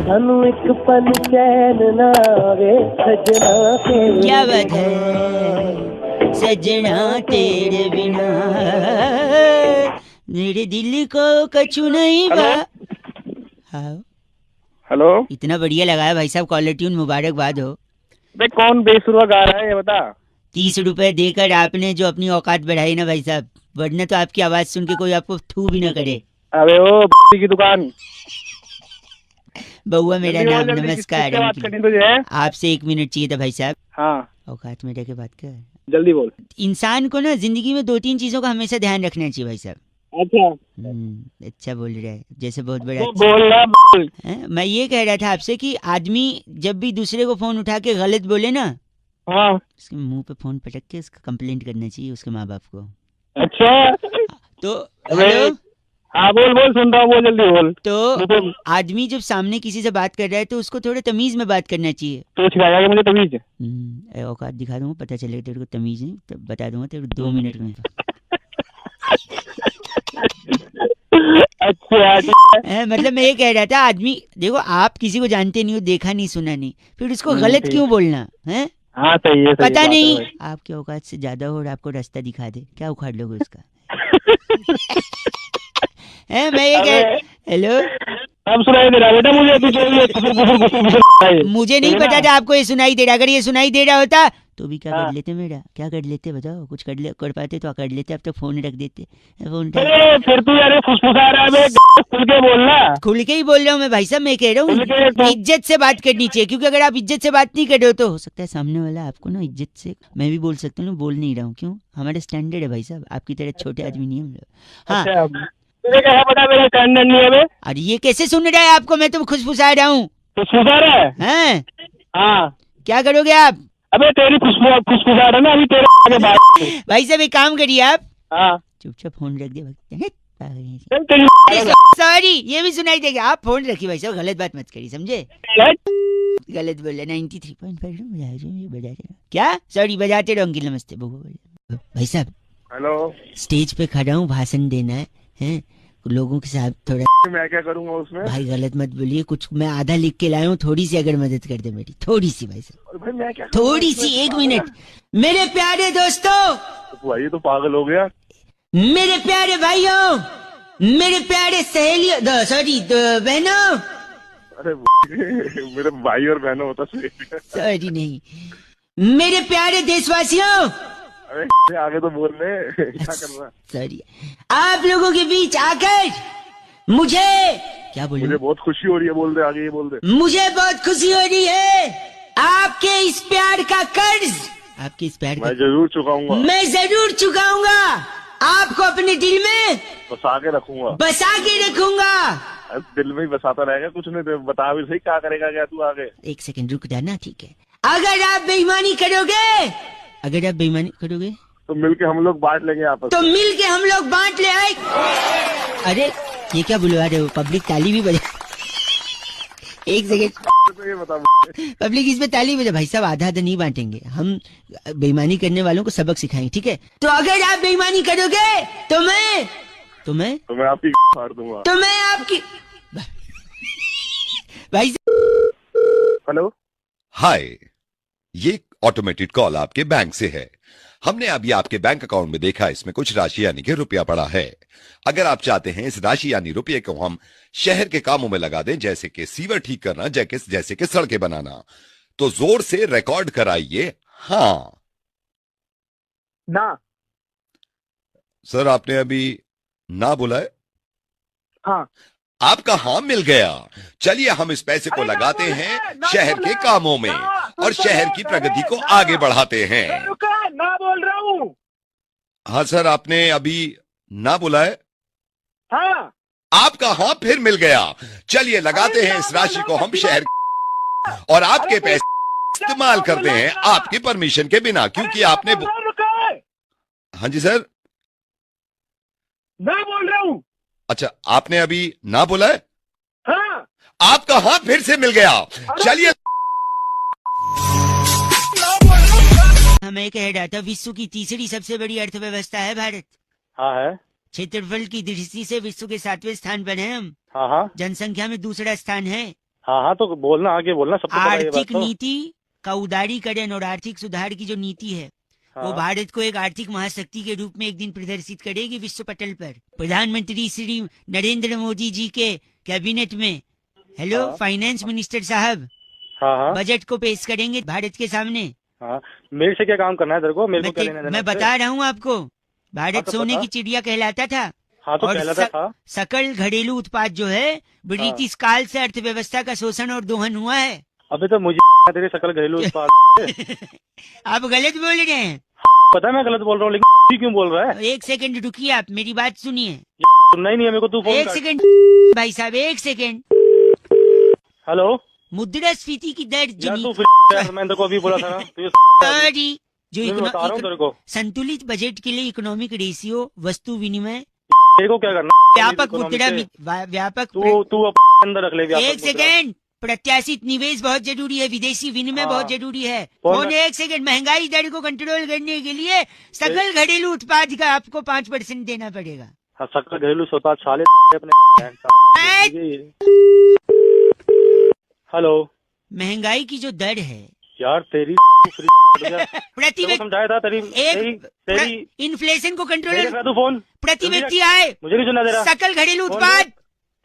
सानू एक पल चैन ना आवे सजना तेरे क्या बात है सजना तेरे बिना मेरे दिल को कछु नहीं बा। हाँ हेलो। इतना बढ़िया लगाया भाई साहब, कॉलर ट्यून, मुबारकबाद हो। बे कौन बेसुरा गा रहा है ये बता। 30 रुपए देकर आपने जो अपनी औकात बढ़ाई ना भाई साहब, वरना तो आपकी आवाज सुन के कोई आपको थू भी ना करे। अबे ओ की दुकान। बउआ मेरा जल्दी नाम, बोल, जल्दी नमस्कार। किससे बात करनी तुझे? आपसे 1 मिनट चाहिए था भाई साहब। हाँ औकात में रह के बात कर। जल्दी बोल। इंसान को ना जिंदगी में 2-3 चीजों का हमेशा ध्यान रखना चाहिए भाई साहब। अच्छा अच्छा बोल रहा है, जैसे बहुत बड़ा तो बोल रहा बोल। मैं ये कह रहा था आपसे कि आदमी जब भी दूसरे को फोन उठा के गलत बोले ना, हाँ उसके मुंह पे फोन पटक के उसका कंप्लेंट करना चाहिए उसके माँ बाप को। अच्छा तो अबे हेलो, हाँ बोल बोल, सुन रहा हूँ, बोल जल्दी बोल। तो आदमी जब सामने किसी से बात कर रहा है तो उसको थोड़ा तमीज में बात करना चाहिए। तो सिखाया कि मुझे तमीज। औकात दिखा दूंगा, पता चलेगा तेरे को तमीज नहीं, तो बता दूंगा तेरे को 2 मिनट में। अच्छा मतलब मैं ये कह रहा था, आदमी देखो आप किसी को जानते नहीं हो, देखा नहीं सुना नहीं, फिर उसको गलत क्यों बोलना है? हाँ सही है, सही पता बात नहीं है आपके औकात से ज्यादा हो और आपको रास्ता दिखा दे, क्या उखाड़ लोगे उसका? है मैं ये कह, हेलो, अब सुनाई दे रहा बेटा मुझे, तू जो ये गुफुर मुझे नहीं पता था आपको ये सुनाई दे रहा। अगर ये सुनाई दे रहा होता तो भी क्या हाँ। कर लेते मेरा, क्या कर लेते बताओ? कुछ कर पाते तो कर लेते, अब तो फोन रख देते। फोन अरे फिर तू यार फुसफुसा रहा है बे, खुल के बोलना। खुल के ही बोल रहा हूँ मैं भाई साहब, मैं कह रहा खुल के हूँ तो- इज्जत से बात करनी चाहिए, क्योंकि अगर आप इज्जत से बात नहीं कर रहे हो तो हो सकता है सामने वाला आपको ना इज्जत से, मैं भी बोल सकता हूँ, बोल नहीं रहा हूँ, क्यों? हमारा स्टैंडर्ड है भाई साहब, आपकी तरह छोटे आदमी नहीं हम लोग। हाँ अच्छा तुझे क्या पता मेरा स्टैंडर्ड नहीं है बे? अरे ये कैसे सुन रहा है आपको? मैं तो खुशफुसा रहा हूँ। फुसफुसा रहा है? हैं? हाँ क्या करोगे आप? अबे तेरी फुसफुसा रहा है ना अभी तेरे आगे बात। भाई साहब एक काम करिए आप, हाँ चुपचाप फोन रख दे। चल तेरी सॉरी, ये भी सुनाई देगा। आप फोन रखिए भाई साहब, गलत बात मत करिए, समझे? गलत बोले। 93.5 बजा रहे क्या? सॉरी, बजाते रहो अंकिल। नमस्ते भाई साहब, हेलो। स्टेज पे खड़ा हूँ, भाषण देना है लोगों के साथ। थोड़ा मैं क्या करूंगा उसमें? भाई गलत मत बोलिए, कुछ मैं आधा लिख के लाया हूँ, थोड़ी सी अगर मदद कर दे मेरी, थोड़ी सी भाई साहब, और भाई मैं क्या थोड़ी सी, 1 मिनट। मेरे प्यारे दोस्तों, भाई तो पागल हो गया। मेरे प्यारे भाइयों, मेरे प्यारे सहेलियों, सॉरी बहनों, अरे मेरे भाई और बहनों होता सॉरी नहीं, मेरे प्यारे देशवासियों, अरे आगे तो बोल रहे क्या कर रहा? सॉरी, आप लोगों के बीच आकर मुझे क्या बोलूं? मुझे बहुत खुशी हो रही है, बोल दे आगे, ये बोल दे। मुझे बहुत खुशी हो रही है। आपके इस प्यार का कर्ज, आपके इस प्यार मैं जरूर चुकाऊंगा, मैं जरूर चुकाऊंगा। आपको अपने दिल में बसा के रखूंगा, बसा के रखूंगा। दिल में ही बसाता रहेगा, कुछ नहीं तो बता भी सही क्या करेगा क्या तू आगे? 1 सेकंड रुक जाना, ठीक है? अगर आप बेईमानी करोगे, अगर आप बेईमानी करोगे तो मिलके हम लोग बांट लेंगे आपस तो में। मिल के हम लोग बांट ले आए। अरे ये क्या बुलवा रहे हो? पब्लिक ताली भी बजा। 1 सेकंड, तो ये बता पब्लिक इसमें ताली बजा। भाई साहब आधा आधा नहीं बांटेंगे हम, बेईमानी करने वालों को सबक सिखाएंगे, ठीक है? तो अगर आप बेईमानी करोगे तो मैं आपकी फाड़ दूंगा। तो मैं आपकी भाई। हेलो। हाय, ये ऑटोमेटेड कॉल आपके बैंक से है। हमने अभी आपके बैंक अकाउंट में देखा, इसमें कुछ राशि यानी कि रुपया पड़ा है। अगर आप चाहते हैं इस राशि यानी रुपये को हम शहर के कामों में लगा दें, जैसे कि सीवर ठीक करना, जैसे कि सड़कें बनाना, तो जोर से रिकॉर्ड कराइए हाँ। ना सर आपने अभी ना बोला है। हाँ आपका हाँ मिल गया। चलिए हम इस पैसे को लगाते हैं शहर के कामों में और शहर की प्रगति को आगे बढ़ाते हैं। ना बोल रहा हूँ। हाँ सर आपने अभी ना बोला है। हाँ आपका हाँ फिर मिल गया। चलिए लगाते हैं इस राशि को हम शहर और आपके पैसे इस्तेमाल करते हैं आपकी परमिशन के बिना, क्योंकि आपने हाँ जी सर मैं बोल रहा हूँ। अच्छा आपने अभी ना बोला है। हाँ आपका हाँ फिर से मिल गया। चलिए मैं कह रहा था, विश्व की तीसरी सबसे बड़ी अर्थव्यवस्था है भारत। हाँ है। क्षेत्रफल की दृष्टि से विश्व के 7वें स्थान पर है हम। हाँ हाँ जनसंख्या में दूसरा स्थान है। हाँ हाँ, तो बोलना, आगे बोलना, सबको पता है ये बात आर्थिक तो। नीति का उदारीकरण और आर्थिक सुधार की जो नीति है वो हाँ, भारत को एक आर्थिक महाशक्ति के रूप में एक दिन प्रदर्शित करेगी विश्व पटल पर। प्रधानमंत्री श्री नरेंद्र मोदी जी के कैबिनेट में हेलो हाँ। फाइनेंस मिनिस्टर साहब हाँ हाँ बजट को पेश करेंगे भारत के सामने। हाँ, मेरे से क्या काम करना है तेरे को? मेरे को क्या लेना देना मैं इससे? बता रहा हूँ आपको, हाँ, भारत तो सोने बता। की चिड़िया कहलाता था हाँ, तो और कहलाता था। सकल घरेलू उत्पाद जो है ब्रिटिश काल से अर्थव्यवस्था का शोषण और दोहन हुआ है। अबे तो मुझे तेरे सकल घरेलू उत्पाद आप गलत बोल रहे हैं। पता है मैं गलत बोल रहा हूँ, लेकिन क्यों बोल रहा है? एक सेकंड रुकिए, आप मेरी बात सुनिए। सुनना ही नहीं है मेरे को, तू फोन एक कर। सेकंड भाई साहब, एक सेकंड। हेलो मुद्रास्फीति की दर जो यार, तू नी- फिर यार, मैंने तेरे को अभी बोला था ना, तू ये सॉरी, जो मैं बता रहा हूँ तेरे को। संतुलित बजट के लिए इकोनॉमिक रेशियो, वस्तु विनिमय, तेरे को क्या करना? व्यापक इकोनॉमी मुद्रा से। व्यापक तू अपने अंदर रख ले व्यापक एक मुद्रा। सेकंड, प्रत्याशित निवेश बहुत जरूरी है, विदेशी विनिमय हाँ। बहुत जरूरी है। कौन फोन एक सेकंड, महंगाई दर को कंट्रोल करने के लिए सकल घरेलू उत्पाद का आपको 5% देना पड़ेगा। हाँ, सकल घरेलू उत्पाद साले अपने। हेलो महंगाई की जो दर है यार, तेरी तेरे प्रति को व्यक्ति समझाया था, तेरी तेरी इन्फ्लेशन को तेरी कंट्रोल, रखा तू फोन, प्रति जल्दी व्यक्ति रख। आए मुझे नहीं सुना दे रहा। सकल घरेलू कौन उत्पाद,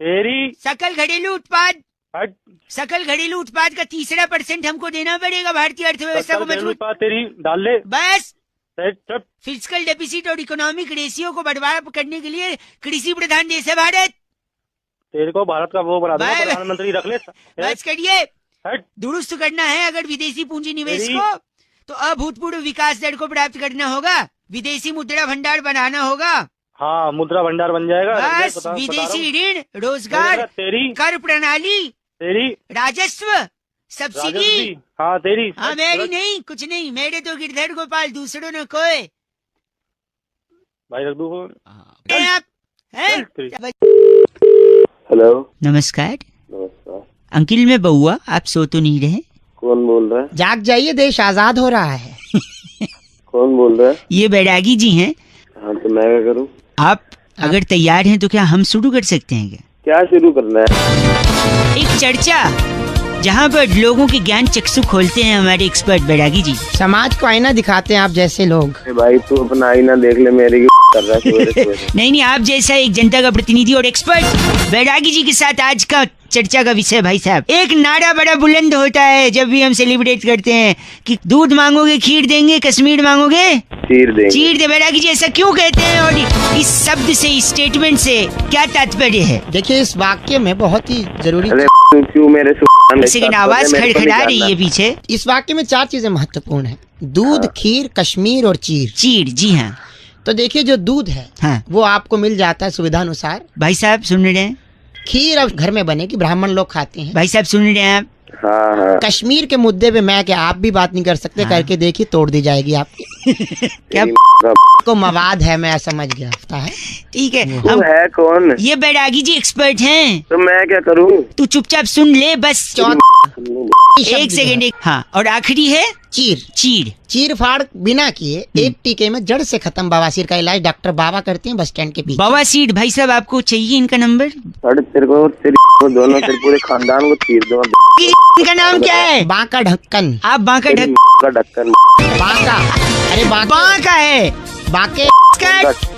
तेरी सकल घरेलू उत्पाद, हट, सकल घरेलू उत्पाद का 3% हमको देना पड़ेगा भारतीय अर्थव्यवस्था सकल को घरेलू मजबूत। उत्पाद तेरी डाल ले। बस चुप। फिजिकल डेफिसिट और इकोनॉमिक रेशियो को बढ़ावा करने के लिए कृषि प्रधान देश है भारत। तेरे को भारत का वो बना दूंगा, बाय- प्रधानमंत्री रख ले। बस करिए, हट, दुरुस्त करना है अगर विदेशी पूंजी निवेश तेरी- को, तो अभूतपूर्व विकास दर को प्राप्त करना होगा, विदेशी मुद्रा भंडार बनाना होगा। हाँ, मुद्रा भंडार बन जाएगा। बस विदेशी ऋण, रोजगार, तेरी कर प्रणाली, तेरी राजस्व, सब्सिडी। राजस्वी। हाँ, तेरी हाँ, मेरी नहीं, कुछ नहीं, मेरे तो गिरधर गोपाल, दूसरों ने कोई। भाई रख दू फोन। आप हैं? तेरी- हेलो, नमस्कार नमस्कार। अंकिल, मैं बउआ, आप सो तो नहीं रहे? कौन बोल रहा है? जाग जाइए, देश आजाद हो रहा है। कौन बोल रहा है? ये बैरागी जी हैं। हाँ, तो मैं क्या करूँ? आप अगर तैयार हैं तो क्या हम शुरू कर सकते हैं क्या? क्या शुरू करना है? एक चर्चा जहाँ पर लोगों के ज्ञान चक्षु खोलते हैं हमारे एक्सपर्ट बैरागी जी। समाज को आईना दिखाते हैं आप जैसे लोग। अरे भाई, तू अपना आईना देख ले, मेरी क्यों कर रहा है सवेरे सवेरे? नहीं, आप जैसा एक जनता का प्रतिनिधि और एक्सपर्ट बैरागी जी के साथ आज का चर्चा का विषय भाई साहब, एक नारा बड़ा बुलंद होता है जब भी हम सेलिब्रेट करते हैं कि दूध मांगोगे खीर देंगे, कश्मीर मांगोगे चीर देंगे। चीर दे। बैरागी जी ऐसा क्यों कहते हैं और इस शब्द से, इस स्टेटमेंट से क्या तात्पर्य है? देखिए, इस वाक्य में बहुत ही जरूरी, अरे तू क्यों मेरे सेकंड आवाज खड़खड़ा रही है पीछे। इस वाक्य में 4 चीजें महत्वपूर्ण है: दूध, खीर, कश्मीर और चीर। चीर, जी हाँ। तो देखिए, जो दूध है हाँ वो आपको मिल जाता है सुविधा अनुसार। भाई साहब सुन रहे हैं? खीर अब घर में बनेगी, ब्राह्मण लोग खाते हैं। भाई साहब सुन रहे हैं आप? हाँ हाँ, कश्मीर के मुद्दे पे मैं क्या आप भी बात नहीं कर सकते, हाँ। करके देखिए, तोड़ दी जाएगी आपकी। क्या को मवाद है, मैं समझ गया पता है। ठीक है, तू हम है कौन? ये बैरागी जी एक्सपर्ट हैं, तो मैं क्या करूँ? तू चुपचाप सुन ले बस। एक सेकंड, एक हाँ, और आखिरी है चीर। चीर। चीर फाड़ बिना किए एक टीके में जड़ से खत्म बवासीर का इलाज डॉक्टर बाबा करते हैं बस स्टैंड के पीछे। बवासीर। भाई साहब आपको चाहिए इनका नंबर? अरे तेरे को, तेरी को दोनों, तेरे पूरे खानदान को चीर दूंगा। इनका नाम क्या है? बांका ढक्कन। आप बांका तेरी का ढक्कन। बांका, अरे बांका, बांका है। बांके।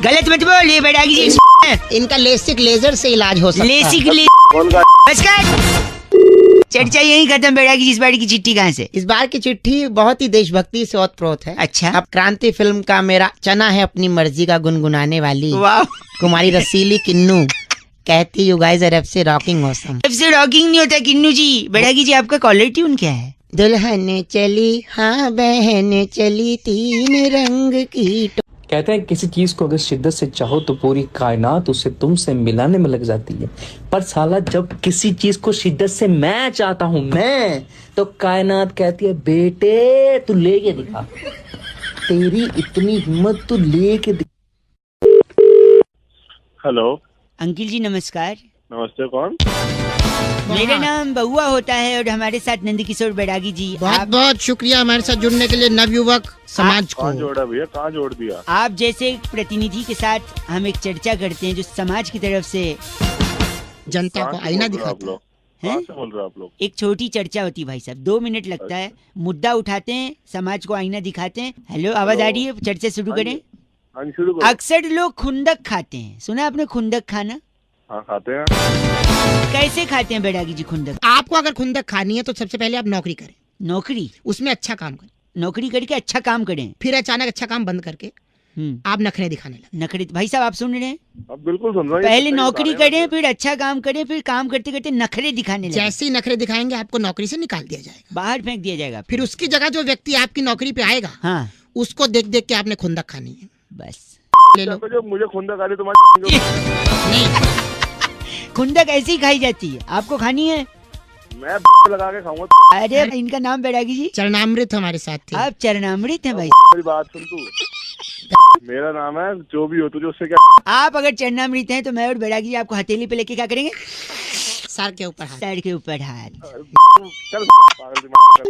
गलत मत बोल, ये बैरागी जी इनका लेसिक लेजर से इलाज हो सकता है। लेसिक कौन का? बस कर। चर्चा यही खत्म। बैरागी जी इस बार की चिट्ठी कहाँ से? इस बार की चिट्ठी बहुत ही देशभक्ति से ओतप्रोत है। अच्छा। अब क्रांति फिल्म का मेरा चना है अपनी मर्जी का गुनगुनाने वाली वाह, कुमारी रसीली किन्नू कहती यू गाइस आर से रॉकिंग ऑसम। सबसे रॉकिंग नहीं होता किन्नू जी। बैरागी जी आपका कॉलर ट्यून क्या है? दुल्हन चली हाँ बहन चली तीन रंग की। कहते हैं किसी चीज को अगर शिद्दत से चाहो तो पूरी कायनात उसे तुमसे मिलाने में लग जाती है, पर साला जब किसी चीज को शिद्दत से मैं चाहता हूँ मैं, तो कायनात कहती है बेटे तू लेके दिखा, तेरी इतनी हिम्मत तू लेके दिखा। हेलो, अंकिल जी नमस्कार। नमस्ते, कौन? मेरा नाम बउआ होता है और हमारे साथ नंदकिशोर बैरागी जी। बहुत बहुत शुक्रिया हमारे साथ जुड़ने के लिए नवयुवक समाज कहाँ को। जोड़ा भैया, कहाँ जोड़ दिया? आप जैसे एक प्रतिनिधि के साथ हम एक चर्चा करते हैं जो समाज की तरफ से। जनता को कहाँ आईना जोड़ रहे हो आप दिखाता है। लोग? कहाँ से बोल रहे हो आप लोग? एक छोटी चर्चा होती है भाई साहब, 2 मिनट लगता है, मुद्दा उठाते हैं, समाज को आईना दिखाते हैं। हेलो, आवाज आ रही है? चर्चा शुरू करें। हाँ जी, शुरू करो। अक्सर लोग खुंदक खाते हैं, सुना आपने खुंदक खाना? हाँ, खाते हैं। कैसे खाते हैं बैरागी जी खुंदक? आपको अगर खुंदक खानी है तो सबसे पहले आप नौकरी करें, नौकरी, उसमें अच्छा काम करें, नौकरी करके अच्छा काम करें, फिर अचानक अच्छा काम बंद करके आप नखरे दिखाने लगे। नखरे। भाई साहब आप सुन रहे हैं? अब बिल्कुल सुन रहा हूँ। पहले नौकरी करें, फिर अच्छा काम करें, फिर काम करते करते नखरे दिखाने लगे। जैसे ही नखरे दिखाएंगे आपको नौकरी से निकाल दिया जाएगा, बाहर फेंक दिया जाएगा। फिर उसकी जगह जो व्यक्ति आपकी नौकरी पे आएगा, हाँ, उसको देख देख के आपने खुंदक खानी है। बस ले लो। जो मुझे खुंदक आ रही तुम्हारी नहीं, खुंदक ऐसे ही खाई जाती है, आपको खानी है? मैं लगा के खाऊंगा। अरे इनका नाम बैरागी जी? चरणामृत हमारे साथ थे। आप चरणामृत हैं भाई। मेरी बात सुन तू। मेरा नाम है, जो भी हो तुझे उससे क्या। आप अगर चरणामृत हैं तो मैं और बैरागी जी आपको हथेली पे लेके क्या करेंगे? सर के ऊपर हाथ। सर के ऊपर हाथ। चल पागल दिमाग का।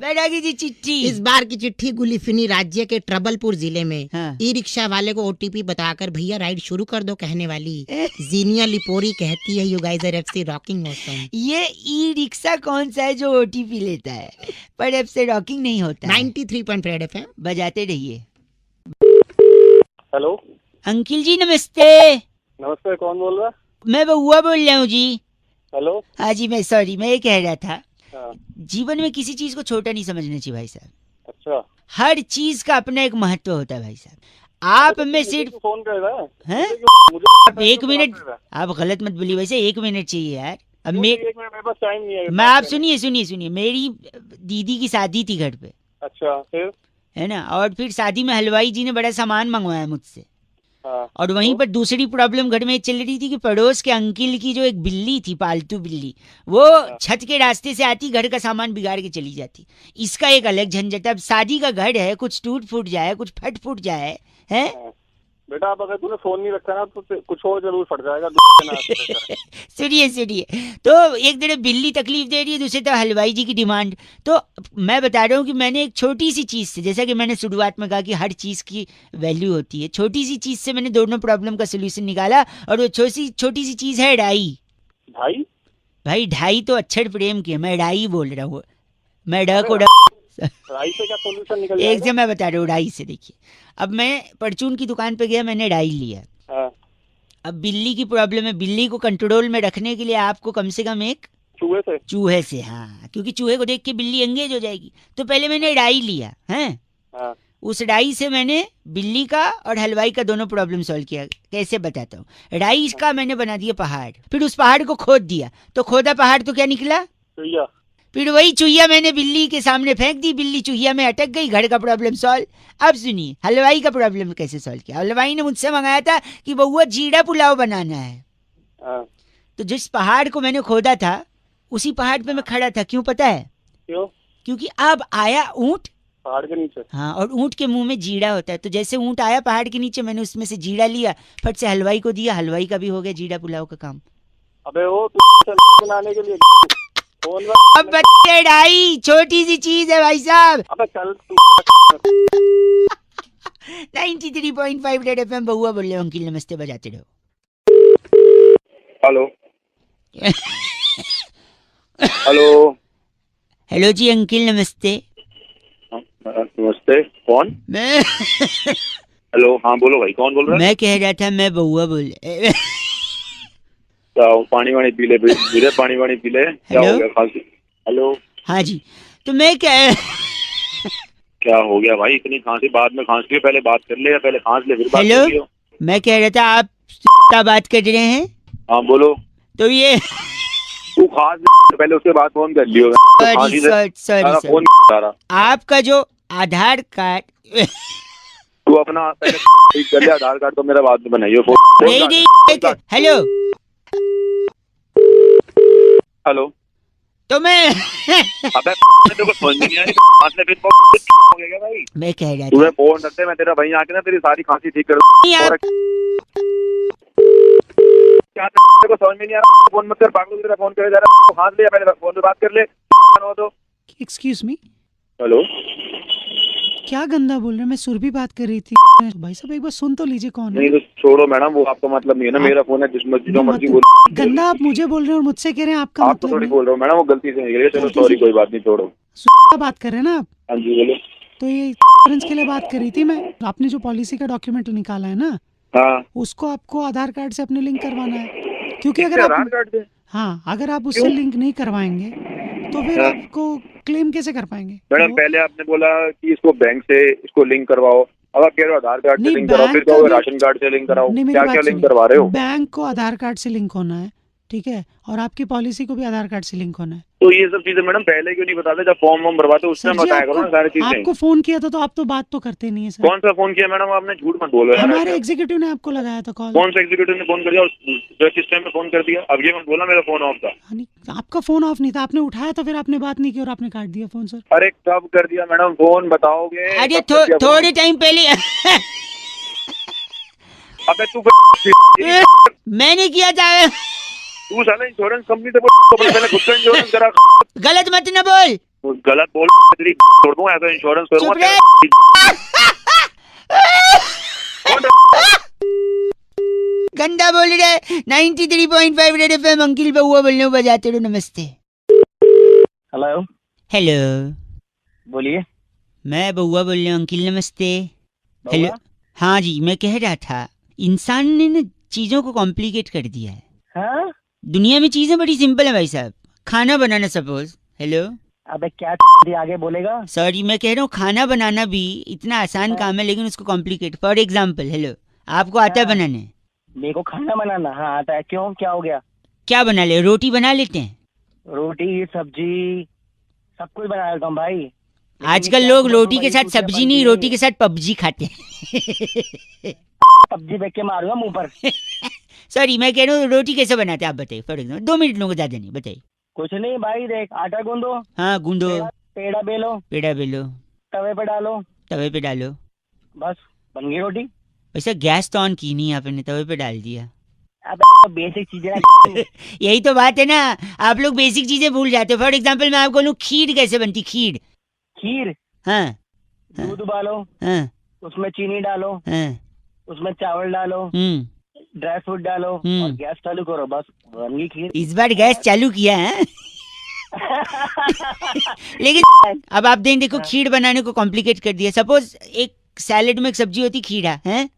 बैरागी जी चिट्ठी। इस बार की चिट्ठी गुलिफिनी राज्य के ट्रबलपुर जिले में हाँ। ई रिक्शा वाले को ओटीपी बताकर भैया राइड शुरू कर दो कहने वाली जीनिया लिपोरी कहती है, you guys are FC rocking awesome. ये ई रिक्शा कौन सा है जो ओटीपी लेता है, पर अब से रॉकिंग नहीं होता है। 93.5 FM बजाते रहिए। हेलो, अंकिल जी नमस्ते। नमस्ते, कौन बोल रहा है? मैं बउआ बोल रहा हूँ जी। हेलो। हाँ जी, मैं सॉरी, मैं ये कह रहा था, हाँ, जीवन में किसी चीज को छोटा नहीं समझना चाहिए भाई साहब। अच्छा। हर चीज का अपना एक महत्व होता है भाई साहब। आप में सिर्फ मुझे फोन कर रहा है? हैं? मुझे आप 1 मिनट, आप गलत मत बोलिए, वैसे 1 मिनट चाहिए यार। अब एक मिनट, मेरे पास टाइम नहीं है। मैं आप सुनिए, मेरी दीदी की शादी थी घर पे, अच्छा, फिर? है ना, और फिर शादी में हलवाई जी ने बड़ा सामान मंगवाया मुझसे। हाँ, और वहीं पर दूसरी प्रॉब्लम घर में चल रही थी कि पड़ोस के अंकिल की जो एक बिल्ली थी, पालतू बिल्ली, वो छत के रास्ते से आती, घर का सामान बिगाड़ के चली जाती। इसका एक अलग झंझट। अब शादी का घर है, कुछ टूट फूट जाए, कुछ फट फूट जाए, है? बेटा अब अगर तूने फोन नहीं रखा ना तो कुछ और जरूर फट जाएगा। सुनिए, तो एक तरफ बिल्ली तकलीफ दे रही है, दूसरी तरफ हलवाई जी की डिमांड। तो मैं बता रहा हूँ कि मैंने एक छोटी सी चीज से, जैसा कि मैंने शुरुआत में कहा कि हर चीज की वैल्यू होती है, छोटी सी चीज से मैंने दोनों प्रॉब्लम का सोल्यूशन निकाला, और वो छोटी सी चीज है डाई। भाई ढाई तो अक्षर प्रेम की है, मैं डाई बोल रहा हूँ। मैं ड को राई से क्या सोल्यूशन निकल एक से मैं बता रहा हूँ, डाई से। देखिए, अब मैं परचून की दुकान पे गया, मैंने डाई लिया। हाँ। अब बिल्ली की प्रॉब्लम है, बिल्ली को कंट्रोल में रखने के लिए आपको कम से कम एक चूहे से, हाँ, क्योंकि चूहे को देख के बिल्ली एंगेज हो जाएगी। तो पहले मैंने डाई लिया है। हाँ। उस डाई से मैंने बिल्ली का और हलवाई का दोनों प्रॉब्लम सॉल्व किया। कैसे बताता हूँ। डाई का मैंने बना दिया पहाड़, फिर उस पहाड़ को खोद दिया, तो खोदा पहाड़ तो क्या निकला? चुहिया। फिर वही चुहिया मैंने बिल्ली के सामने फेंक दी, बिल्ली चुहिया में अटक गई, घर का प्रॉब्लम सॉल्व। अब सुनिए हलवाई का प्रॉब्लम कैसे सॉल्व किया। हलवाई ने मुझसे मंगाया था कि बउआ जीरा पुलाव बनाना है। तो जिस पहाड़ को मैंने खोदा था उसी पहाड़ पे मैं खड़ा था। क्यों पता है? क्यों? क्योंकि अब आया ऊंट पहाड़ के नीचे। हाँ, और ऊंट के मुंह में जीरा होता है। तो जैसे ऊंट आया पहाड़ के नीचे, मैंने उसमें से जीरा लिया, फट से हलवाई को दिया, हलवाई का भी हो गया जीरा पुलाव का काम। अबे वो बनाने के लिए अब बच्चे ढाई छोटी सी चीज है भाई साहब। अबे चल 93.5 रेड एफएम बउआ बोल रहे हो। अंकिल नमस्ते, बजाते रहो। हेलो हेलो हेलो जी अंकिल नमस्ते। नमस्ते, कौन? मैं हेलो, हाँ बोलो भाई, कौन बोल रहा है? मैं कह रहा था, मैं बउआ बोल पानी वानी पी ले, पानी वानी पी ले। क्या हो गया? खांसी? हेलो, हाँ जी, तो मैं क्या हो गया भाई? इतनी खांसी? बाद में खांस लियो, पहले बात कर ले, या पहले खांस ले फिर बात हेलो? कर लियो। मैं कह रहा था आप बात कर रहे हैं? हाँ बोलो। तो ये तू खांस पहले, उसके बाद फोन कर लियो। सॉरी फोन आ रहा। आपका जो आधार कार्ड तू अपना पहले कर ले, आधार कार्ड तो मेरा बाद में बनाइयो। नहीं, हेलो हेलो, तो मैं अबे तेरे को समझ नहीं आ रही? खांसने फिर हो गया भाई? मैं कह रहा तू था फोन रखते, मैं तेरा भाई आके ना तेरी सारी खांसी ठीक कर आप क्या तेरे को समझ में नहीं आ रहा? फोन मत कर, पागल की तरह फोन करे जा रहा है। खांस ले, पहले फोन पे बात कर ले। तो एक्सक्यूज मी। हेलो क्या गंदा बोल रहे हैं? मैं सुरभि बात कर रही थी। भाई साहब एक बार सुन तो लीजिए कौन है। नहीं तो छोड़ो मैडम, वो आपका मतलब नहीं है ना। मेरा फोन है, जिसमें जो मर्जी बोल। गंदा आप मुझे बोल रहे हैं और मुझसे कह रहे हैं आपका आप तो मतलब थोड़ी नहीं। बोल रहे हो मैडम, वो गलती से निकल गया। चलो सॉरी, कोई बात नहीं, छोड़ो। बात कर रहे हैं ना आप? हाँ जी बोलो। तो ये इंश्योरेंस के लिए बात कर रही थी मैं। आपने जो पॉलिसी का डॉक्यूमेंट निकाला है ना, हाँ, उसको आपको आधार कार्ड से अपने लिंक करवाना है, क्योंकि अगर आधार आप कार्ड से? हाँ अगर आप उससे लिंक नहीं करवाएंगे तो फिर हाँ। आपको क्लेम कैसे कर पाएंगे? मैडम पहले आपने बोला कि इसको बैंक से इसको लिंक करवाओ, अब आप कह रहे हो आधार कार्ड से नहीं, लिंक कराओ, फिर बैंक कहोगे का राशन कार्ड से लिंक कराओ। नहीं, मेरी क्या बात क्या लिंक सुनिए। करवा रहे हो? बैंक को आधार कार्ड से लिंक होना है, ठीक है, और आपकी पॉलिसी को भी आधार कार्ड से लिंक होना है। तो ये सब चीजें मैडम पहले क्यों नहीं बताते? जब फॉर्म वॉर्म भरवाते उस सर टाइम जी बताया करो ना सारी चीजें। आपको फोन किया था तो आप तो बात तो करते नहीं है सर। कौन सा फोन किया मैडम आपने? झूठ मत बोलो यार। हमारे एग्जीक्यूटिव ने आपको लगाया था कॉल। कौन सा एग्जीक्यूटिव ने फोन कर दिया और जो किस टाइम पे फोन कर दिया? अब ये मत बोला मेरा फोन ऑफ था। आपका फोन ऑफ नहीं था, आपने उठाया तो फिर आपने बात नहीं की और आपने काट दिया फोन सर। अरे कब कर दिया मैडम फोन, बताओगे? अरे कब कर दिया फोन? थोड़े टाइम पहले अबे तू मैंने किया था। तू साला इंश्योरेंस कंपनी से बोल, पहले खुद का इंश्योरेंस करा। गलत मत न बोल। गलत बोल तेरी छोड़ दूंगा, ऐसा इंश्योरेंस चुप करूंगा। गंदा बोल रहे। 93.5 रेड एफएम अंकिल बउआ बोल रहे हो, बजाते रहो। नमस्ते। हेलो, हेलो, बोलिए। मैं बउआ बोल रहा हूँ अंकिल, नमस्ते। हेलो, हाँ जी, मैं कह रहा था इंसान ने ना चीजों को कॉम्प्लिकेट कर दिया है। हाँ? दुनिया में चीजें बड़ी सिंपल है भाई साहब। खाना बनाना सपोज। हेलो, अबे क्या आगे बोलेगा? सॉरी, मैं कह रहा हूँ खाना बनाना भी इतना आसान काम है, लेकिन उसको कॉम्प्लिकेट। फॉर एग्जाम्पल, हेलो, आपको आता है बनाने? मेरे को खाना बनाना हाँ आता है। क्यों, क्या हो गया? क्या बना ले? रोटी बना लेते हैं? रोटी सब्जी सब कुछ बना लेता हूँ भाई। आजकल लोग रोटी के साथ सब्जी नहीं, रोटी के साथ पबजी खाते हैं। सब्जी बेच के मारूंगा मुंह पर। सॉरी, मैं कह रहा हूँ रोटी कैसे बनाते हैं आप बताइए। फॉर एग्जाम्पल 2 मिनट लोगों को ज्यादा नहीं, बताइए। कुछ नहीं भाई, देख आटा गूंदो, हाँ गूंदो, पेड़ा बेलो, पेड़ा बेलो, तवे पे डालो, तवे पे डालो, बस बन गई रोटी। वैसे गैस तो ऑन की नहीं आपने, तवे पे डाल दिया। अब बेसिक चीजें यही तो बात है ना, आप लोग बेसिक चीजें भूल जाते हो। फॉर एग्जाम्पल मैं आपको बोलूं खीर कैसे बनती? खीर, खीर, हाँ दूध उबालो, हाँ उसमें चीनी डालो, हाँ, उसमें चावल डालो, ड्राई फ्रूट डालो और गैस चालू करो, बस बन गई खीर। इस बार गैस चालू किया है। लेकिन अब आप देखो खीर बनाने को कॉम्प्लिकेट कर दिया। सपोज एक सैलेड में एक सब्जी होती खीरा है,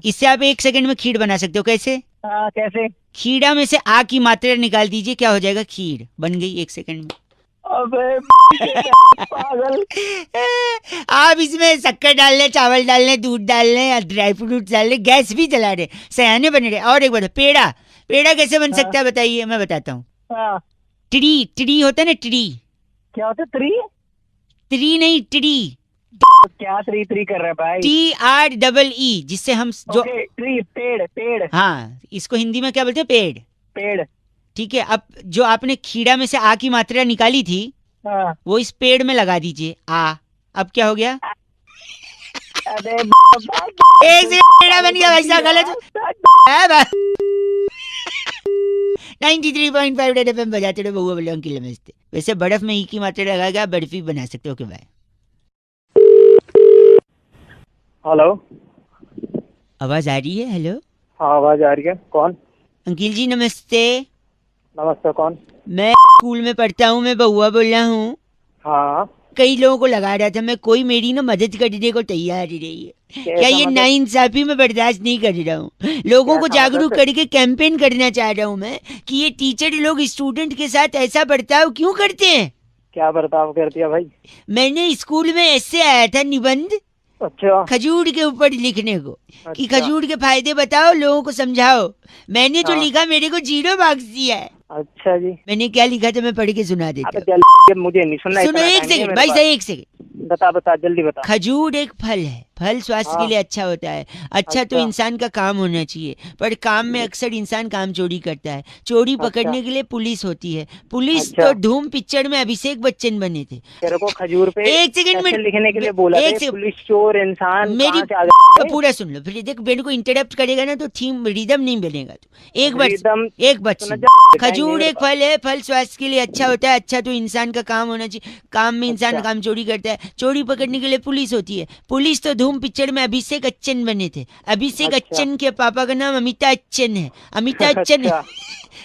इससे आप 1 सेकंड में खीर बना सकते हो। कैसे? कैसे? खीरा में से आ की मात्रा निकाल दीजिए, क्या हो जाएगा? खीर बन गई 1 सेकंड में। अबे पागल। आप इसमें शक्कर डाल ले, चावल डाल ले, दूध डाल ले, ड्राई फ्रूट डाल ले, गैस भी चला रहे, सयाने बन रहे। और एक बात, पेड़ा, पेड़ा कैसे बन सकता है बताइए? मैं बताता हूँ। ट्री, ट्री होता है ना, ट्री। क्या होता है ट्री? ट्री नहीं, ट्री। क्या ट्री कर रहा है भाई? TREE, जिससे हम जो ट्री, पेड़, पेड़। हाँ, इसको हिंदी में क्या बोलते हैं? पेड़, पेड़। ठीक है। अब जो आपने खीरा में से आ की मात्रा निकाली थी, वो इस पेड़ में लगा दीजिए, आ। अब क्या हो गया? अरे एक से पेड़ा बन गया। वैसा गलत है। 93.5 रेड एफएम बजाते रहो, बउआ बोले अंकिल नमस्ते। वैसे बर्फ में ई की मात्रा लगा के आप बर्फी बना सकते हो। Okay bye. हेलो, आवाज आ रही है? हेलो, हाँ आवाज आ रही है। कौन? अंकिल जी नमस्ते। नमस्ते, कौन? मैं स्कूल में पढ़ता हूँ, मैं बउआ बोल रहा हूँ। हाँ, कई लोगों को लगा रहा था मैं, कोई मेरी ना मदद करने को तैयार ही नहीं है। क्या ये नाइंसाफी में बर्दाश्त नहीं कर रहा हूँ। लोगों को जागरूक करके कैंपेन करना चाह रहा हूँ मैं कि ये टीचर लोग स्टूडेंट के साथ ऐसा बर्ताव क्यों करते हैं। क्या बर्ताव कर दिया भाई? मैंने स्कूल में ऐसे आया था निबंध, अच्छा, खजूर के ऊपर लिखने को, कि अच्छा। खजूर के फायदे बताओ, लोगों को समझाओ। मैंने जो लिखा मेरे को 0 मार्क्स दिया है। अच्छा जी। मैंने क्या लिखा था मैं पढ़ के सुना देता हूँ। मुझे नहीं सुनना। सुनो 1 सेकंड भाई साहब, 1 सेकंड। बता बता, जल्दी बता। खजूर एक फल है, फल स्वास्थ्य के लिए अच्छा होता है। अच्छा तो इंसान का काम होना चाहिए, पर काम में अक्सर इंसान काम चोरी करता है। चोरी पकड़ने के लिए पुलिस होती है। पुलिस तो धूम पिक्चर में अभिषेक बच्चन बने थे। तेरे को खजूर पे एक सेकंड में लिखने के लिए बोला एक था, पुलिस चोर इंसान मेरी कहाँ से आ गए? पूरा सुन लो, फिर देख मेरे को इंटरप्ट करेगा ना तो थीम रिदम नहीं बनेगा। तो एक बार सुन। खजूर एक फल है, फल स्वास्थ्य के लिए अच्छा होता है। अच्छा तो इंसान का काम होना चाहिए। काम में इंसान काम चोरी करता है। चोरी पकड़ने के लिए पुलिस होती है। पुलिस तो धूम पिक्चर में अभिषेक बच्चन बने थे। अभिषेक बच्चन के पापा का नाम अमिताभ बच्चन है। अमिताभ बच्चन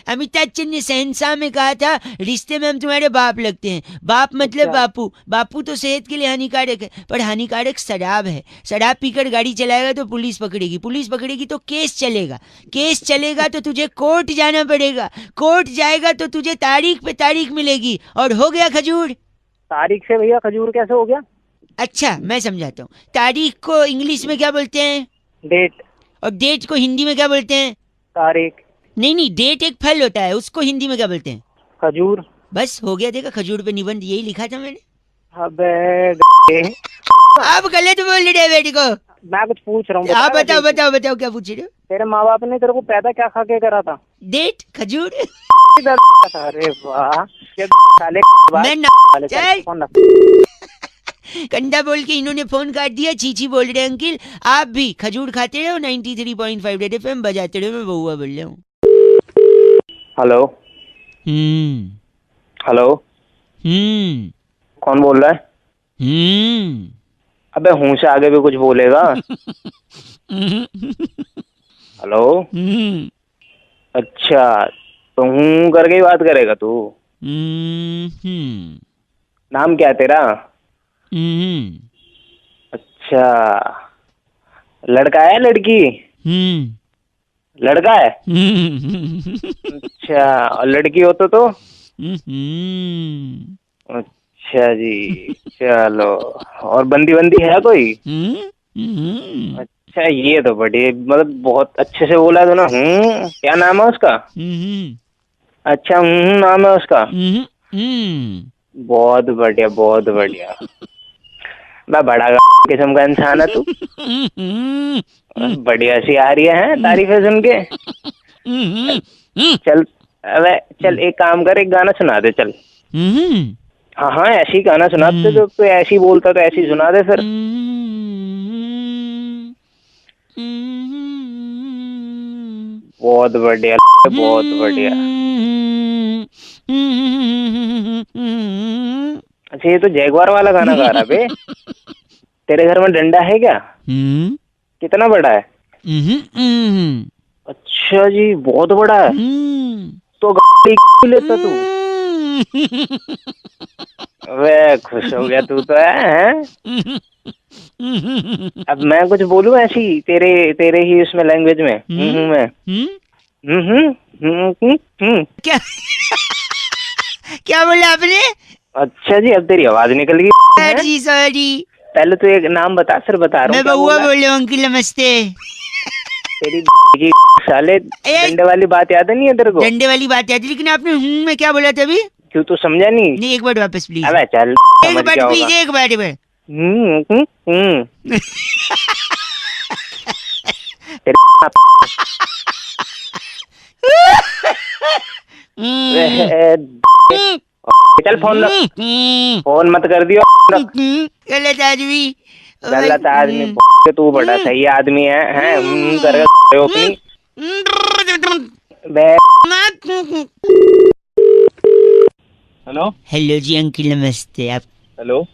अमिताभ बच्चन ने शहंशाह में कहा था, रिश्ते में हम तुम्हारे बाप लगते हैं। बाप मतलब बापू। बापू तो सेहत के लिए हानिकारक है, पर हानिकारक शराब है। शराब पीकर गाड़ी चलाएगा तो पुलिस पकड़ेगी। पुलिस पकड़ेगी तो केस चलेगा। केस चलेगा तो तुझे कोर्ट जाना पड़ेगा। कोर्ट जाएगा तो तुझे तारीख पे तारीख मिलेगी। और हो गया खजूर। तारीख से भैया खजूर कैसे हो गया? अच्छा मैं समझाता हूँ। तारीख को इंग्लिश में क्या बोलते हैं? डेट। और डेट को हिंदी में क्या बोलते हैं? तारीख। नहीं, डेट एक फल होता है, उसको हिंदी में क्या बोलते हैं? खजूर। बस हो गया। देखा, खजूर पे निबंध यही लिखा था मैंने। अबे आप गलत बोल रहे हैं बेटी को। मैं कुछ पूछ रहा हूँ। आप बताओ क्या पूछ रहे हो? तेरे माँ बाप ने तेरे को पैदा क्या खा के करा था? डेट, खजूर। अरे वाह, कंधा बोल के इन्होंने फोन काट दिया। चीची बोल रहे हैं अंकिल आप भी खजूर खाते रहो। 93.5 रेड एफएम बजाते रहो। मैं बउआ बोल रहा हूँ। हेलो। हेलो। कौन बोल रहा है? अबे हूँ से आगे भी कुछ बोलेगा? हेलो। अच्छा तो हूँ करके ही बात करेगा तू? नाम क्या है तेरा? अच्छा लड़का है लड़की? लड़का है। अच्छा और लड़की हो तो? अच्छा जी चलो। और बंदी है कोई? अच्छा ये तो बढ़िया, मतलब बहुत अच्छे से बोला तो ना। क्या नाम है उसका? अच्छा नाम है उसका। बहुत बढ़िया बहुत बढ़िया। मैं बड़ा किस्म का इंसान है तू। बढ़िया सी आ रही है तारीफें सुन के। चल अबे चल एक काम कर, एक गाना सुना दे चल। हाँ ऐसे ही गाना सुनाते तो ऐसे ही बोलता तो ऐसे ही सुना दे फिर। बहुत बढ़िया बहुत बढ़िया। अच्छा ये तो जैगवार वाला गाना गा रहा बे। तेरे घर में डंडा है क्या? कितना बड़ा है? अच्छा जी बहुत बड़ा है। तो लेता तू? वे खुश हो गया तू तो है? अब मैं कुछ बोलूं ऐसी तेरे ही उसमें लैंग्वेज में? क्या बोला आपने? अच्छा जी अब तेरी आवाज निकल गई। सॉरी। पहले तो एक नाम बता फिर बता रहा हूँ। मैं बउआ बोल रहा हूँ अंकिल नमस्ते। तेरी की साले डंडे वाली बात याद नहीं है तेरे को? डंडे वाली बात याद, लेकिन आपने में क्या बोला था अभी? क्यों तू समझा नहीं? नहीं एक बार वापस प्लीज। अबे चल एक बार प्लीज, एक बार। चल फोन मत कर दियो। गलत आदमी। गलत आदमी तू बड़ा सही आदमी है कर अपनी। हेलो जी अंकिल नमस्ते। आप? हेलो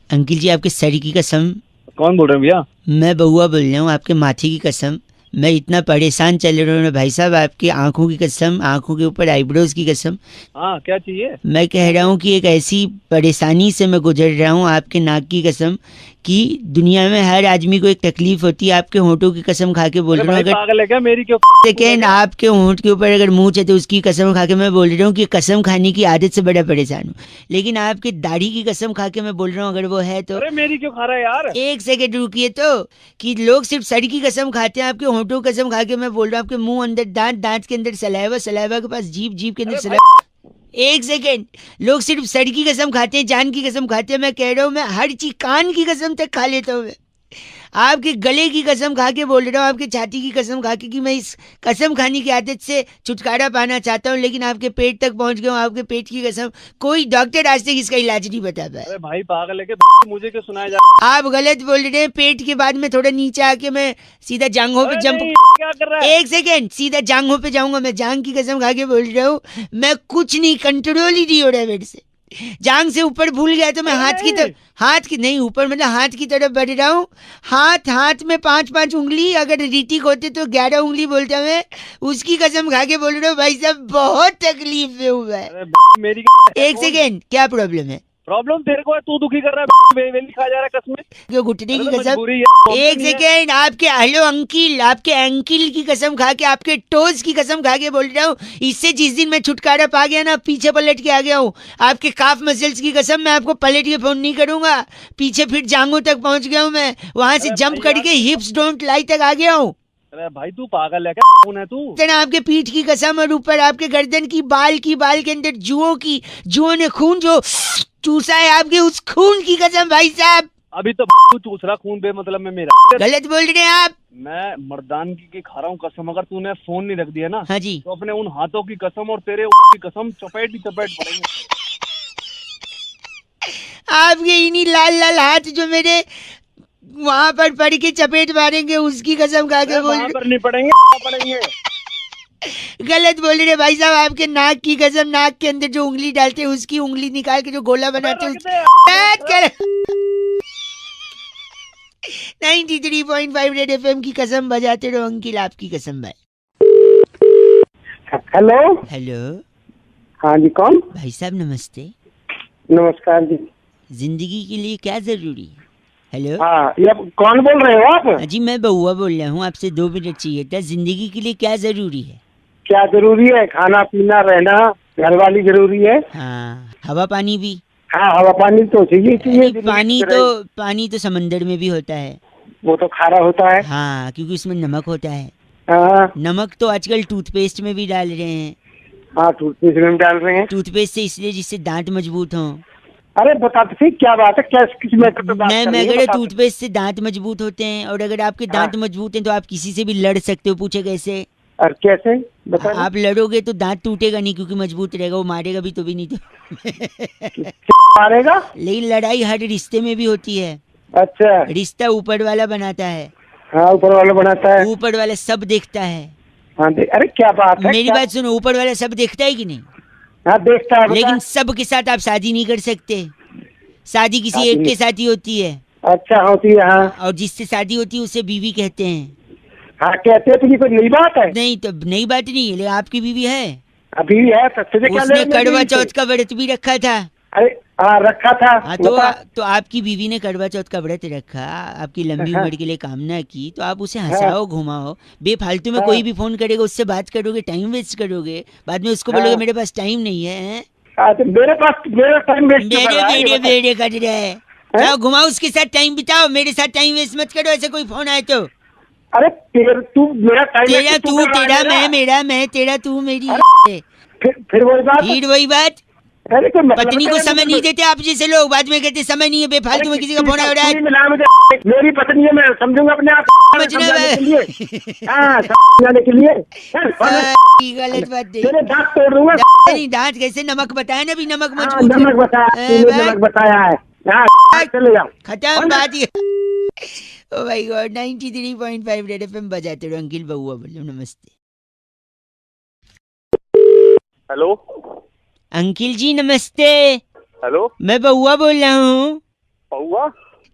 अंकिल जी आपके सर की कसम। कौन बोल रहे हैं भैया? मैं बउआ बोल रहा हूँ। आपके माथे की कसम, मैं इतना परेशान चल रहा हूँ भाई साहब। आपकी आंखों की कसम, आंखों के ऊपर आईब्रोज की कसम। हाँ क्या चाहिए? मैं कह रहा हूँ कि एक ऐसी परेशानी से मैं गुजर रहा हूँ, आपके नाक की कसम, कि दुनिया में हर आदमी को एक तकलीफ होती है। आपके होंठों की कसम खा के बोल रहा हूँ। पागल है क्या? मेरी क्यों? सेकेंड आपके होंठ के ऊपर अगर मूंछ है तो उसकी कसम खा के मैं बोल रहा हूँ कि कसम खाने की आदत से बड़ा परेशान हूँ। लेकिन आपकी दाढ़ी की कसम खा के मैं बोल रहा हूँ अगर वो है तो। अरे मेरी क्यों खा रहा है यार? एक सेकेंड रुकिए तो, कि लोग सिर्फ सर की कसम खाते हैं, आपके होंठों की कसम खा के मैं बोल रहा हूँ आपके मुंह अंदर दांत, दांत के अंदर सलाइवा, सलाइवा के पास जीभ, जीभ के अंदर सलाइवा। एक सेकेंड, लोग सिर्फ सर की कसम खाते हैं, जान की कसम खाते हैं। मैं कह रहा हूँ मैं हर चीज, कान की कसम तक खा लेता हूँ मैं। आपके गले की कसम खा के बोल रहा हूँ, आपके छाती की कसम खा के कि मैं इस कसम खाने की आदत से छुटकारा पाना चाहता हूँ, लेकिन आपके पेट तक पहुंच गया हूँ। आपके पेट की कसम, कोई डॉक्टर आज तक इसका इलाज नहीं बता पाया। अरे भाई पागल है के मुझे क्यों सुनाया जा आप गलत बोल रहे हैं। पेट के बाद में थोड़ा नीचे आके मैं सीधा जांघों पे जंप, क्या कर रहा है? एक सेकेंड, सीधा जांघों पे जाऊंगा। मैं जांघ की कसम खा के बोल रहा हूँ, मैं कुछ नहीं, कंट्रोल ही नहीं हो रहा है मेरे से। जांघ से ऊपर भूल गया तो मैं हाथ की तरफ, हाथ की नहीं ऊपर, मतलब हाथ की तरफ बढ़ रहा हूँ। हाथ में 5-5 उंगली, अगर रीतिक होते तो 11 उंगली बोलता मैं। उसकी कसम खा के बोल रहा हूँ भाई साहब, बहुत तकलीफ में हुआ है। मेरी एक सेकेंड, क्या प्रॉब्लम है? प्रॉब्लम तेरे को है, तू दुखी कर रहा है, वेली खा जा रहा है कसमें। जो घुटने की कसम, मजबूरी है, एक सेकेंड, आपके हेलो अंकिल, आपके एंकिल की कसम खा के, आपके टोज की कसम खा के बोल रहा हूँ। इससे जिस दिन मैं छुटकारा पा गया ना, पीछे पलट के आ गया हूँ। आपके काफ मसल्स की कसम, मैं आपको पलट के फोन नहीं करूंगा। पीछे फिर जांघों तक पहुंच गया हूँ मैं, वहां से जंप करके हिप्स डोंट लाई तक आ गया हूँ। अरे भाई तू पागल है क्या? कौन है तू? इतना आपके पीठ की कसम, और ऊपर आपके गर्दन की बाल के अंदर जुओं ने खून जो चूसा है, आपके उस खून की कसम भाई साहब। अभी तो तू चूस रहा खून बे मतलब में मेरा। गलत बोल रहे हैं आप। मैं मर्दानगी की खा रहा हूँ कसम, अगर तूने फोन नहीं रख दिया ना, हाँ जी, तो अपने उन हाथों की कसम और तेरे की कसम चपेट ही चपेट पड़ेंगे। आपके इन्हीं लाल लाल हाथ जो मेरे वहां पर पड़ के चपेट मारेंगे, उसकी कसम खा के बोल वहां पर नहीं पड़ेंगे। गलत बोल रहे भाई साहब। आपके नाक की कसम, नाक के अंदर जो उंगली डालते हैं उसकी उंगली निकाल के जो गोला बनाते हैं 93.5 रेड एफएम की कसम बजाते रहो अंकिल, आपकी कसम भाई। हेलो। हेलो, हाँ जी, कौन? भाई साहब नमस्ते। नमस्कार जी। जिंदगी के लिए क्या जरूरी है? हेलो, हाँ, ये कौन बोल रहे हो आप? जी मैं बउआ बोल रहा हूँ, आपसे 2 मिनट चाहिए था। जिंदगी के लिए क्या जरूरी है? क्या जरूरी है? खाना पीना, रहना, घर वाली जरूरी है। हाँ, हवा पानी भी। हाँ, हवा पानी तो चाहिए। पानी तो समंदर में भी होता है। वो तो खारा होता है। हाँ, क्योंकि उसमें नमक होता है। हाँ, नमक तो आजकल टूथपेस्ट में भी डाल रहे हैं। हाँ, टूथपेस्ट में डाल रहे हैं। टूथपेस्ट से इसलिए जिससे दांत मजबूत हों। अरे बता तो सही, क्या बात है? क्या किस मैटर पे बात कर रही है? अगर टूथपेस्ट से दांत मजबूत होते हैं, और अगर आपके दांत मजबूत हैं तो आप किसी से भी लड़ सकते हो। पूछे कैसे? और कैसे बता? आप लड़ोगे तो दांत टूटेगा नहीं, क्योंकि मजबूत रहेगा। वो मारेगा भी तो भी नहीं तो मारेगा। लेकिन लड़ाई हर रिश्ते में भी होती है। अच्छा, रिश्ता ऊपर वाला बनाता है। हाँ, ऊपर वाला बनाता है। ऊपर वाला सब देखता है। हाँ, अरे क्या बात है? मेरी बात सुनो, ऊपर वाला सब देखता है कि नहीं? हाँ, देखता है। लेकिन सब के साथ आप शादी नहीं कर सकते। शादी किसी एक के साथ ही होती है। अच्छा, होती है। हाँ, और जिससे शादी होती है उसे बीवी कहते हैं। हाँ, कहते हैं। तो ये कोई नई बात है? नहीं, तो नई बात नहीं है, लेकिन आपकी बीवी है। अभी है तो क्या उसने कड़वा चौथ का व्रत भी रखा था। अरे हाँ, रखा था। हाँ, तो आपकी बीवी ने कड़वा चौथ का व्रत रखा, आपकी लंबी उम्र के लिए कामना की, तो आप उसे हंसाओ, घुमाओ। बेफालतू में कोई भी फोन करेगा उससे बात करोगे, टाइम वेस्ट करोगे, बाद में उसको बोलोगे मेरे पास टाइम नहीं है। मेरे पास मेरा टाइम वेस्ट बेड़े कर रहा है। जाओ घुमाओ, उसके साथ टाइम बिताओ, मेरे साथ टाइम वेस्ट मत करो। ऐसे कोई फोन आए तो। अरे तू मेरा टाइम, तेरा तू, तेरा मैं, मेरा मैं, तेरा तू, मेरी। फिर वही बात। अरे पत्नी को समय नहीं देते आप जैसे लोग, बाद में कहते समय नहीं है, बेफालतू में किसी का फोन आ रहा है। मेरी पत्नी है, मैं समझूंगा अपने आप समझाने के लिए। गलत बात तेरे दांत तोड़ दूंगा। नहीं, दांत कैसे? नमक बताया ना, भी नमक मजबूत। नमक बताया है। चले जाओ, खत्म बात ये। Oh my God, 93.5 red FM बजाते रहो अंकिल, बउआ बोलो नमस्ते। हेलो अंकिल जी नमस्ते। हेलो, मैं बउआ बोल रहा हूँ। पौआ?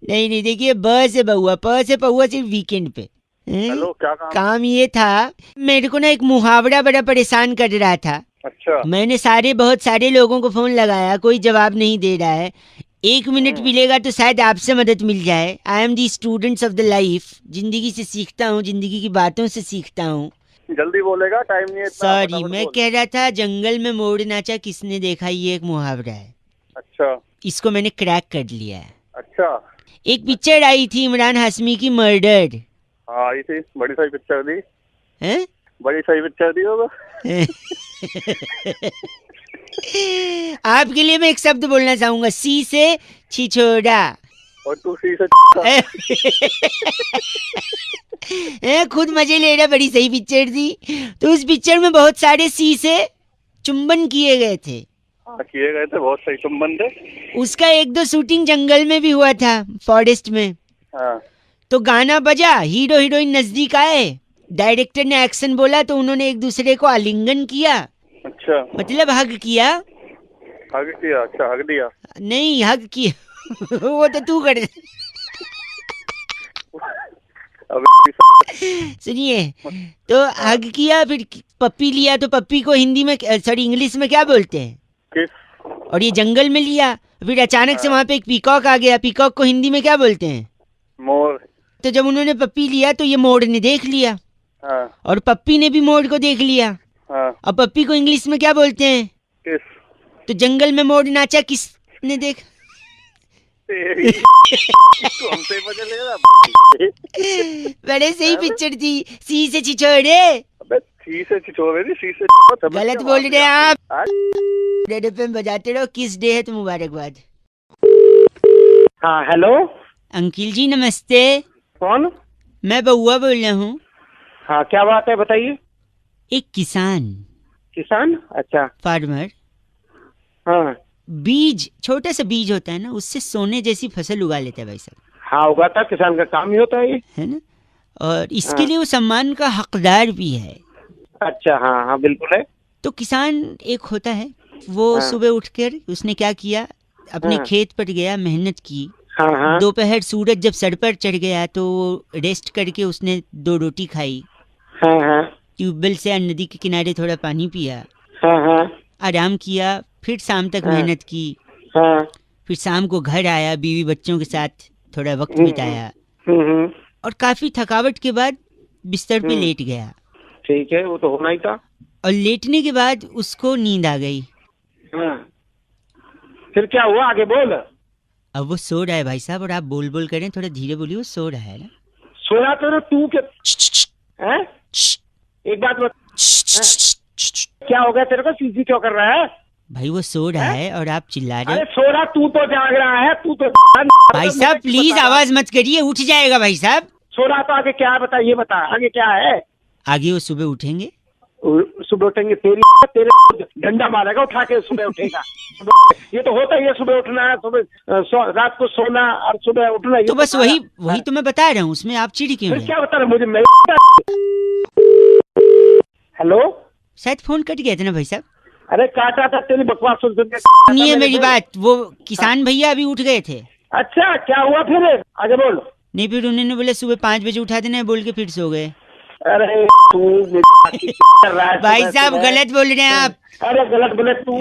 नहीं, देखिए, ब से बउआ, प से पौआ सिर्फ वीकेंड पे। हेलो, क्या काम ये था, मेरे को ना एक मुहावरा बड़ा परेशान कर रहा था। अच्छा। मैंने बहुत सारे लोगों को फोन लगाया, कोई जवाब नहीं दे रहा है। 1 मिनट मिलेगा तो शायद आपसे मदद मिल जाए। I am the students of the life. जिंदगी से सीखता हूँ, जिंदगी की बातों से सीखता हूँ। जल्दी बोलेगा, टाइम नहीं है इतना। सॉरी, मैं कह रहा था, जंगल में मोर नाचा किसने देखा, ये एक मुहावरा है। अच्छा, इसको मैंने क्रैक कर लिया है। अच्छा। एक पिक्चर आई थी इमरान हाशमी की, मर्डर। हाँ, आई थी, बड़ी सही पिक्चर दी। हैं? बड़ी सही पिक्चर दी होगा। आपके लिए मैं एक शब्द बोलना चाहूंगा, सी से छिछोरा। और तू सी से खुद मजे ले रहा, बड़ी सही पिक्चर थी। तो उस पिक्चर में बहुत सारे सी से चुंबन किए गए थे। किए गए थे, बहुत सही चुंबन थे। उसका 1-2 शूटिंग जंगल में भी हुआ था, फॉरेस्ट में। हाँ। तो गाना बजा, हीरो हीरोइन नजदीक आए, डायरेक्टर ने एक्शन बोला तो उन्होंने एक दूसरे को आलिंगन किया। अच्छा, मतलब हग किया। हग किया? अच्छा, हग दिया? नहीं, हग किया वो तो तू कर। सुनिए, तो हग किया, फिर पप्पी लिया, तो पप्पी को हिंदी में सॉरी इंग्लिश में क्या बोलते हैं? किस? और ये जंगल में लिया, फिर अचानक से वहाँ पे एक पीकॉक आ गया, पीकॉक को हिंदी में क्या बोलते हैं? मोर। तो जब उन्होंने पप्पी लिया तो ये मोर ने देख लिया। हाँ। और पप्पी ने भी मोर को देख लिया। हाँ। अब पप्पी को इंग्लिश में क्या बोलते हैं? किस? तो जंगल में मोर नाचा, किसने देख? तू हमसे मजा ले रहा। बड़े सही पिक्चर थी, सी से छिछोरे। अबे सी से छिछोरे नहीं, सी से गलत बोल रहे हैं आप। रेड एफएम बजाते रहो, किस डे है तो मुबारकबाद। हाँ हेलो, अंकिल जी नमस्ते। कौन? मैं बउआ बोल रहा हूँ। हाँ क्या बात है, बताइए। एक किसान। किसान? अच्छा। फार्मर। हाँ। बीज, छोटा सा बीज होता है ना, उससे सोने जैसी फसल उगा लेता है भाई साहब। हाँ, उगाता, किसान का काम ही होता है ये, है ना? और इसके लिए वो सम्मान का हकदार भी है। अच्छा, हाँ हाँ बिल्कुल है। तो किसान एक होता है, वो सुबह उठकर उसने क्या किया, अपने खेत पर गया, मेहनत की। हाँ। दोपहर सूरज जब सर पर चढ़ गया तो रेस्ट करके उसने 2 रोटी खाई। हाँ। ट्यूबवेल से नदी के किनारे थोड़ा पानी पिया। हाँ। आराम किया, फिर शाम तक मेहनत की। हाँ। फिर शाम को घर आया, बीवी बच्चों के साथ थोड़ा वक्त बिताया। और काफी थकावट के बाद बिस्तर पे लेट गया। ठीक है, वो तो होना ही था। और लेटने के बाद उसको नींद आ गई। हाँ। फिर क्या हुआ, आगे बोल। अब वो सो रहा है भाई साहब, और आप बोल बोल करें, थोड़ा धीरे बोलिए, वो सो रहा है ना। सोया तो तू के हैं? एक बात बता, क्या हो गया तेरे को, सीधी क्यों कर रहा है? भाई वो सो रहा है और आप चिल्ला रहे अरे हो। सो रहा, तू तो जाग रहा है, तू तो। भाई साहब प्लीज आवाज मत करिए, उठ जाएगा भाई साहब। सो रहा तो आगे क्या है, बता, ये बता आगे क्या है। आगे वो सुबह उठेंगे। सुबह उठेंगे, तेरे डंडा मारेगा उठा के, सुबह उठेगा। ये तो होता ही है, सुबह उठना है, सुबह रात को सोना और सुबह उठना। तो बस वही तो मैं बता रहा हूँ, उसमें आप चिढ़ क्यों रहे? क्या बता रहे मुझे? हेलो, शायद फोन कट गया था ना भाई साहब। अरे काटा था, तेरी बकवास सुन के। सुनिए मेरी बात, वो किसान भैया अभी उठ गए थे। अच्छा, क्या हुआ फिर, आगे बोल। नहीं, फिर उन्होंने बोले सुबह 5 बजे उठा देना है, बोल के फिर सो गए। अरे तू भाई साहब गलत बोल रहे हैं आप। अरे गलत बोले तू।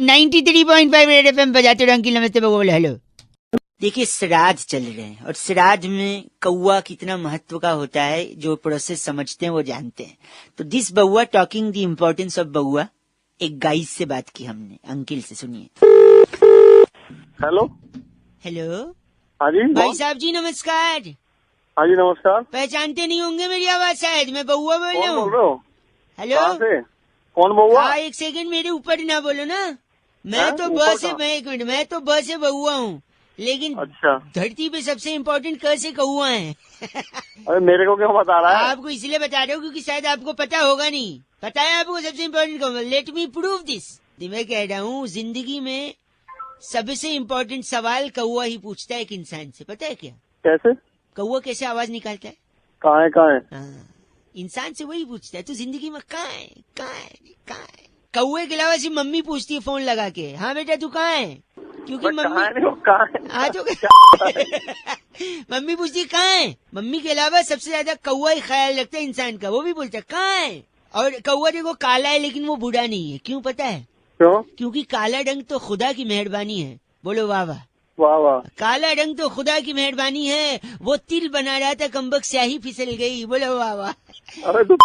93.5 रेड एफएम बजाते रहो। अंकिल नमस्ते, बोले हेलो। देखिए श्राद्ध चल रहे हैं, और श्राद्ध में कौआ कितना महत्व का होता है, जो प्रोसेस समझते हैं वो जानते हैं। तो दिस बउआ टॉकिंग द इम्पोर्टेंस ऑफ बउआ, एक गाइस से बात की हमने, अंकिल से, सुनिए। हेलो। हेलो। हाँ जी भाई साहब जी नमस्कार। हाँ जी नमस्कार। पहचानते नहीं होंगे मेरी आवाज शायद, मैं बउआ बोल रहा हूँ। बोल रहे हो? हेलो। कहाँ से? कौन बउआ? हाँ, एक सेकंड मेरे ऊपर ना बोलो ना। मैं तो ऊपर बस मैं एक मिनट, मैं तो बस से बउआ हूँ, लेकिन अच्छा, धरती पे सबसे इम्पोर्टेंट क से कौआ है। अरे मेरे को क्यों बता रहा है? आपको इसलिए बता रहा हूँ क्योंकि शायद आपको पता होगा नहीं। पता है आपको सबसे इम्पोर्टेंट कौआ? Let me prove this. मैं कह रहा हूँ जिंदगी में सबसे इम्पोर्टेंट सवाल कौआ ही पूछता है एक इंसान से, पता है क्या? कैसे? कौआ कैसे आवाज निकालता है? कहाँ है? हाँ, इंसान से वही पूछता है, तू जिंदगी में कहाँ है, कहाँ है, कहाँ है? कौए के अलावा सिर्फ मम्मी पूछती है फोन लगा के, हाँ बेटा तू कहाँ है, क्योंकि मम्मी हाँ तो मम्मी पूछती है कहाँ है। मम्मी के अलावा सबसे ज्यादा कौआ ही ख्याल रखता है इंसान का, वो भी बोलता है कहाँ है। और कौआ देखो काला है लेकिन वो बूढ़ा नहीं है, क्यों पता है? क्यों? क्योंकि काला रंग तो खुदा की मेहरबानी है। बोलो वाह वाह। वाह वाह। काला रंग तो खुदा की मेहरबानी है, वो तिल बना रहा था कमबख्त स्याही फिसल गई। बोलो वाह वाह। अरे तू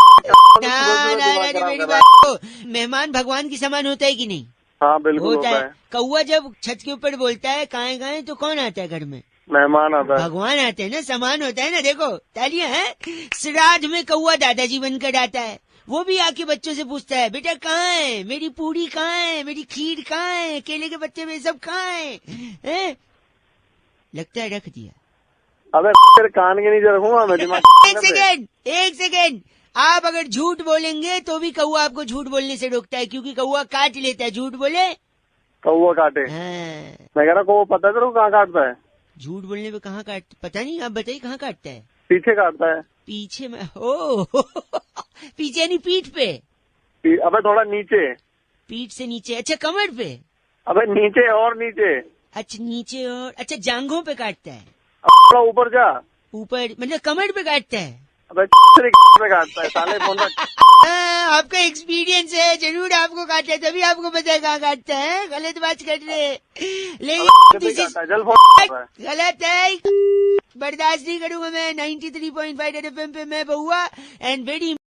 मेरी बात, मेहमान भगवान की समान होता है कि नहीं? हाँ बिल्कुल होता है। कौआ जब छत के ऊपर बोलता है कहाँ कहाँ, तो कौन आता है घर में? मेहमान आता है, भगवान आते हैं ना, समान होता है ना। देखो तालियां हैं। श्राद्ध में कौआ दादाजी बनकर आता है, वो भी आके बच्चों से पूछता है, बेटा कहाँ है, मेरी पूरी कहाँ है, मेरी खीर कहाँ है, केले के पत्ते में सब कहाँ है? लगता है रख दिया। अबे तेरे कान के नीचे रखूंगा मैं दिमाग। एक सेकेंड, आप अगर झूठ बोलेंगे तो भी कौआ आपको झूठ बोलने से रोकता है, क्योंकि कौआ काट लेता है। झूठ बोले कौआ काटे। हाँ। मैं कह रहा कौआ पता है तेरे को कहाँ काटता है? झूठ बोलने पे कहाँ काट, पता नहीं, आप बताइए कहाँ काटता है? पीछे काटता है। पीछे में? ओ पीछे यानी पीठ पे? अबे थोड़ा नीचे। पीठ से नीचे? अच्छा कमर पे? अबे नीचे और नीचे। अच्छा नीचे और, अच्छा जांघों पे काटता है? थोड़ा ऊपर जा। ऊपर मतलब कमर पे काटता है? अबे पे काटता है साले फोन। आपका एक्सपीरियंस है, जरूर आपको काटता है, तभी आपको पता है कहाँ काटता है। गलत बात कर रहे, गलत है, बर्दाश्त नहीं करूंगा मैं। 93.5 FM पे मैं बहुआ एंड वेरी